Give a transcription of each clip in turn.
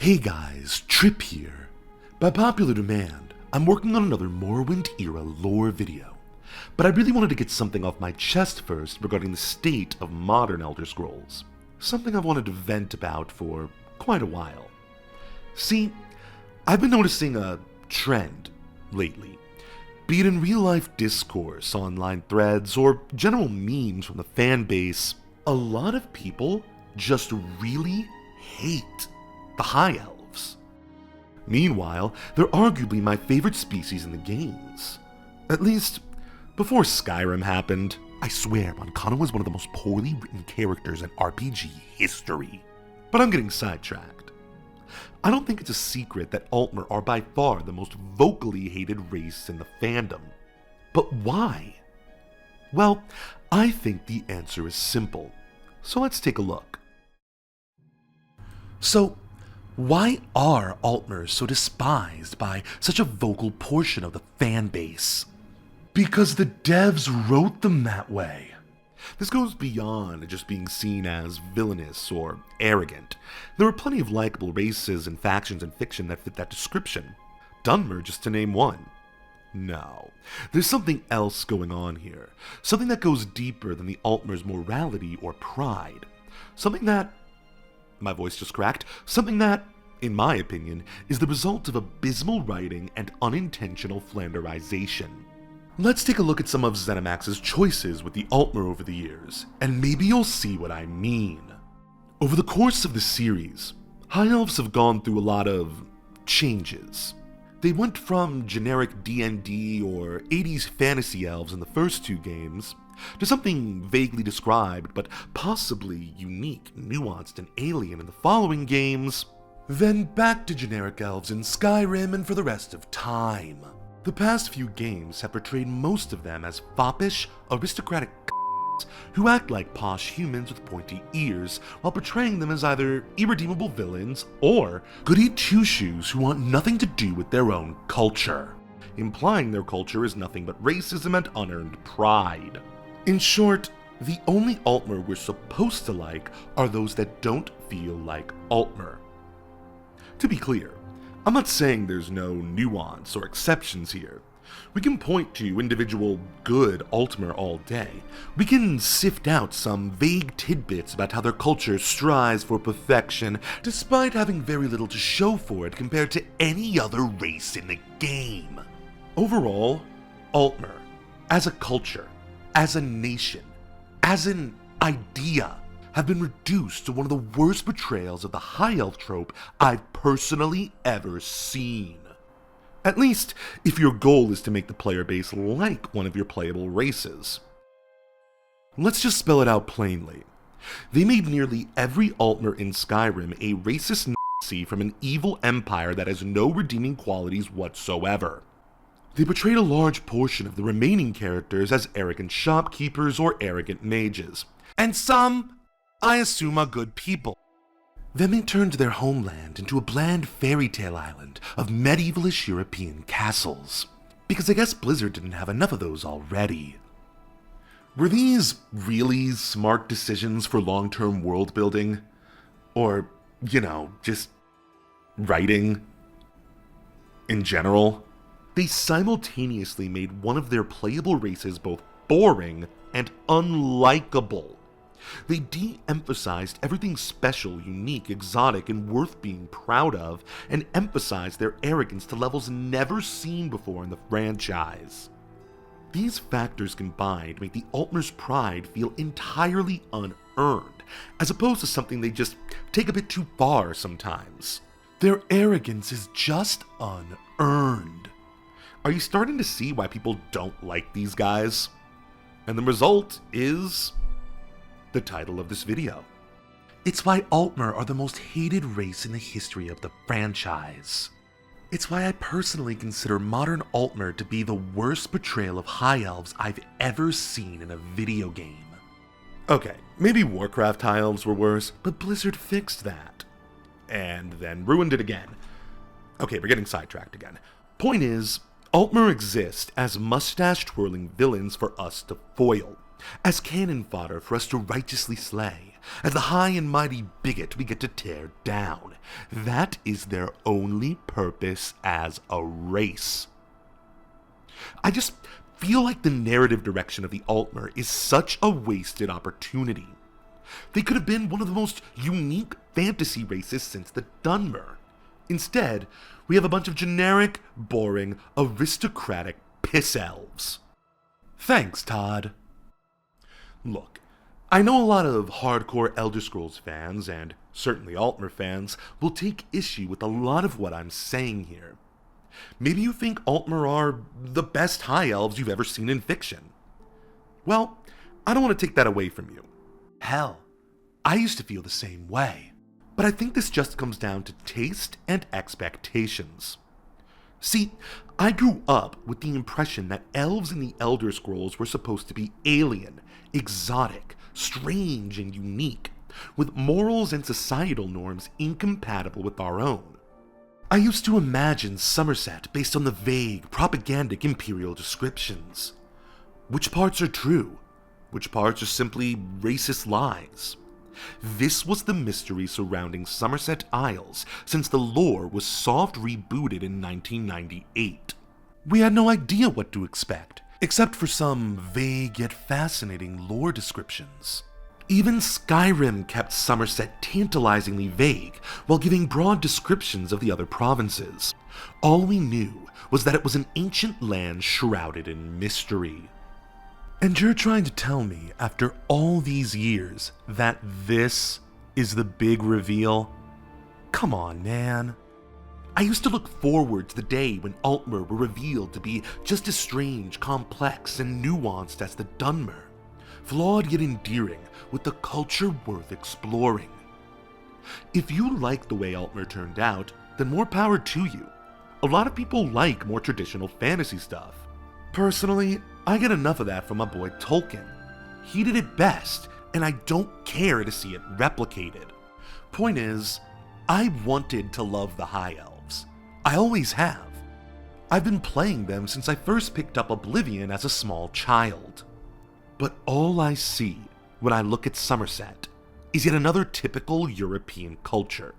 Hey guys, Trip here. By popular demand, I'm working on another Morrowind-era lore video, but I really wanted to get something off my chest first regarding the state of modern Elder Scrolls, something I've wanted to vent about for quite a while. See, I've been noticing a trend lately, be it in real-life discourse, online threads, or general memes from the fan base. A lot of people just really hate the High Elves. Meanwhile, they're arguably my favorite species in the games. At least, before Skyrim happened. I swear, Moncano was one of the most poorly written characters in RPG history. But I'm getting sidetracked. I don't think it's a secret that Altmer are by far the most vocally hated race in the fandom. But why? Well, I think the answer is simple. So let's take a look. So, why are Altmers so despised by such a vocal portion of the fan base? Because the devs wrote them that way. This goes beyond just being seen as villainous or arrogant. There are plenty of likable races and factions in fiction that fit that description. Dunmer, just to name one. No, there's something else going on here. Something that goes deeper than the Altmer's morality or pride. Something that... my voice just cracked. Something that, in my opinion, is the result of abysmal writing and unintentional flanderization. Let's take a look at some of ZeniMax's choices with the Altmer over the years, and maybe you'll see what I mean. Over the course of the series, High Elves have gone through a lot of changes. They went from generic D&D or 80s fantasy elves in the first two games, to something vaguely described but possibly unique, nuanced, and alien in the following games, then back to generic elves in Skyrim and for the rest of time. The past few games have portrayed most of them as foppish, aristocratic who act like posh humans with pointy ears, while portraying them as either irredeemable villains or goody two-shoes who want nothing to do with their own culture, implying their culture is nothing but racism and unearned pride. In short, the only Altmer we're supposed to like are those that don't feel like Altmer. To be clear, I'm not saying there's no nuance or exceptions here. We can point to individual good Altmer all day. We can sift out some vague tidbits about how their culture strives for perfection, despite having very little to show for it compared to any other race in the game. Overall, Altmer, as a culture, as a nation, as an idea, have been reduced to one of the worst betrayals of the High Elf trope I've personally ever seen. At least, if your goal is to make the player base like one of your playable races. Let's just spell it out plainly. They made nearly every Altmer in Skyrim a racist Nazi from an evil empire that has no redeeming qualities whatsoever. They portrayed a large portion of the remaining characters as arrogant shopkeepers or arrogant mages. And some, I assume, are good people. Then they turned their homeland into a bland fairy tale island of medievalish European castles. Because I guess Blizzard didn't have enough of those already. Were these really smart decisions for long-term world building? Or, just writing in general? They simultaneously made one of their playable races both boring and unlikable. They de-emphasized everything special, unique, exotic, and worth being proud of, and emphasized their arrogance to levels never seen before in the franchise. These factors combined make the Altmer's pride feel entirely unearned, as opposed to something they just take a bit too far sometimes. Their arrogance is just unearned. Are you starting to see why people don't like these guys? And the result is the title of this video. It's why Altmer are the most hated race in the history of the franchise. It's why I personally consider modern Altmer to be the worst portrayal of High Elves I've ever seen in a video game. Okay, maybe Warcraft High Elves were worse, but Blizzard fixed that. And then ruined it again. Okay, we're getting sidetracked again. Point is, Altmer exist as mustache-twirling villains for us to foil, as cannon fodder for us to righteously slay, as the high and mighty bigot we get to tear down. That is their only purpose as a race. I just feel like the narrative direction of the Altmer is such a wasted opportunity. They could have been one of the most unique fantasy races since the Dunmer. Instead, we have a bunch of generic, boring, aristocratic piss elves. Thanks, Todd. Look, I know a lot of hardcore Elder Scrolls fans, and certainly Altmer fans, will take issue with a lot of what I'm saying here. Maybe you think Altmer are the best High Elves you've ever seen in fiction. Well, I don't want to take that away from you. Hell, I used to feel the same way. But I think this just comes down to taste and expectations. See, I grew up with the impression that elves in the Elder Scrolls were supposed to be alien, exotic, strange, and unique, with morals and societal norms incompatible with our own. I used to imagine Somerset based on the vague, propagandic imperial descriptions. Which parts are true? Which parts are simply racist lies? This was the mystery surrounding Somerset Isles since the lore was soft rebooted in 1998. We had no idea what to expect, except for some vague yet fascinating lore descriptions. Even Skyrim kept Somerset tantalizingly vague while giving broad descriptions of the other provinces. All we knew was that it was an ancient land shrouded in mystery. And you're trying to tell me, after all these years, that this is the big reveal? Come on, man. I used to look forward to the day when Altmer were revealed to be just as strange, complex, and nuanced as the Dunmer. Flawed yet endearing, with a culture worth exploring. If you like the way Altmer turned out, then more power to you. A lot of people like more traditional fantasy stuff. Personally, I get enough of that from my boy Tolkien. He did it best, and I don't care to see it replicated. Point is, I wanted to love the High Elves. I always have. I've been playing them since I first picked up Oblivion as a small child. But all I see when I look at Somerset is yet another typical European culture.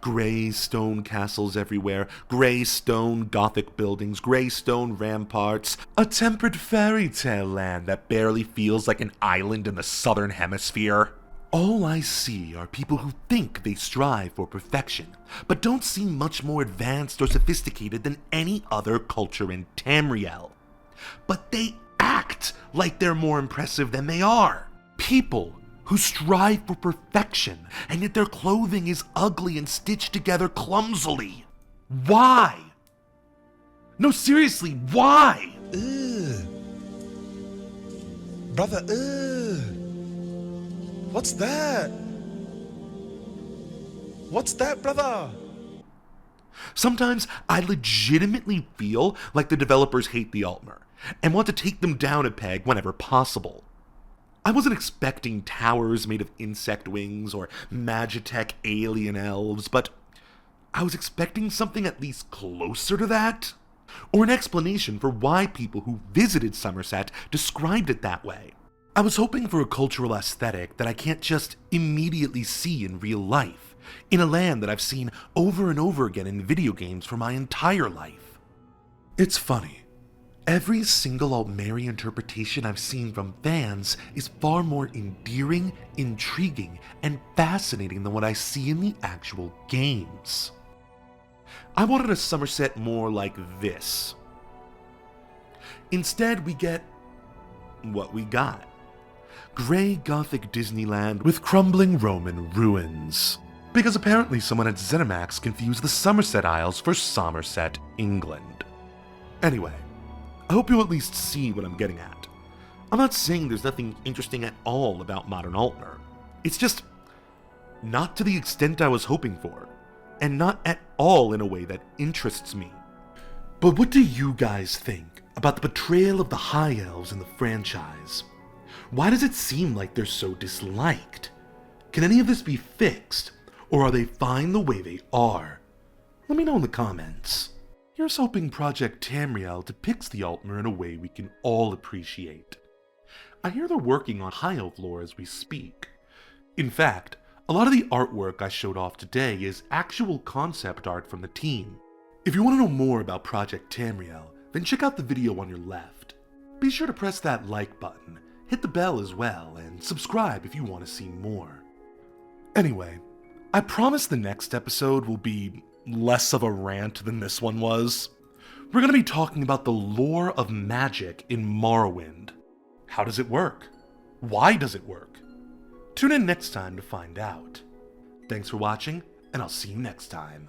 Grey stone castles everywhere, grey stone Gothic buildings, grey stone ramparts, a tempered fairy tale land that barely feels like an island in the southern hemisphere. All I see are people who think they strive for perfection, but don't seem much more advanced or sophisticated than any other culture in Tamriel. But they act like they're more impressive than they are. People who strive for perfection, and yet their clothing is ugly and stitched together clumsily. Why? No, seriously, why? Ugh. Brother, ugh. What's that? What's that, brother? Sometimes I legitimately feel like the developers hate the Altmer, and want to take them down a peg whenever possible. I wasn't expecting towers made of insect wings or Magitech alien elves, but I was expecting something at least closer to that. Or an explanation for why people who visited Somerset described it that way. I was hoping for a cultural aesthetic that I can't just immediately see in real life, in a land that I've seen over and over again in video games for my entire life. It's funny. Every single Altmeri interpretation I've seen from fans is far more endearing, intriguing, and fascinating than what I see in the actual games. I wanted a Somerset more like this. Instead, we get what we got. Grey Gothic Disneyland with crumbling Roman ruins. Because apparently someone at ZeniMax confused the Somerset Isles for Somerset, England. Anyway, I hope you'll at least see what I'm getting at. I'm not saying there's nothing interesting at all about modern Altmer. It's just not to the extent I was hoping for, and not at all in a way that interests me. But what do you guys think about the betrayal of the High Elves in the franchise? Why does it seem like they're so disliked? Can any of this be fixed, or are they fine the way they are? Let me know in the comments. Here's hoping Project Tamriel depicts the Altmer in a way we can all appreciate. I hear they're working on High Elf lore as we speak. In fact, a lot of the artwork I showed off today is actual concept art from the team. If you want to know more about Project Tamriel, then check out the video on your left. Be sure to press that like button, hit the bell as well, and subscribe if you want to see more. Anyway, I promise the next episode will be less of a rant than this one was. We're going to be talking about the lore of magic in Morrowind. How does it work? Why does it work? Tune in next time to find out. Thanks for watching, and I'll see you next time.